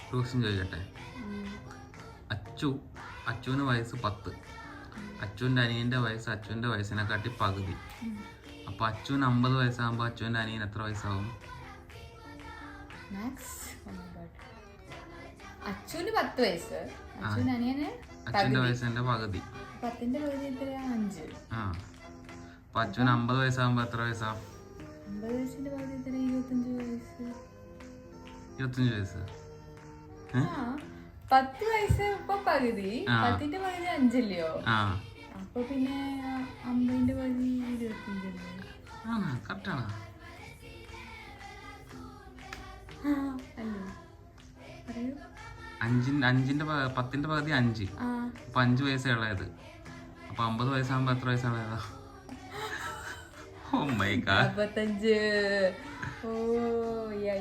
Question ചോദിക്കട്ടെ. അച്ചുവിന് വയസ്സ് 10. അച്ചുവിൻ്റെ അനിയൻ്റെ വയസ്സ് അച്ചുവിൻ്റെ വയസ്സിനെക്കാട്ടി പകുതി. അപ്പോൾ അച്ചുവിന് 50 വയസ്സാകുമ്പോൾ അച്ചുവിൻ്റെ അനിയൻ എത്ര വയസ്സാകും? അച്ചുവിന് 10 വയസ്സ്, അച്ഛൻ്റെ വയസ്സിന്റെ പകുതി. 10ന്റെ പകുതി എത്രയാ? 5. ആ, അപ്പൊ അച്ഛന് 50 വയസ്സാകുമ്പോ എത്ര വയസ്സാ? 50 വയസ്സിന്റെ പകുതി എത്ര? 25 വയസ്സ്. 25 വയസ്സ്. 10 വയസ്സ് ഇപ്പൊ പകുതി, 10ന്റെ പകുതി 5 അല്ലയോ? അപ്പൊ പിന്നെ 50ന്റെ പകുതി 25 ആണോ? കറക്റ്റാണോ? അല്ലേ? പറയൂ. 10ന്റെ പകുതി 5. അപ്പൊ 5 വയസ്സേ ഉള്ളത്. അപ്പൊ 50 വയസ്സാകുമ്പോ എത്ര വയസ്സുള്ളതാ? Oh my God, 55. Oh yeah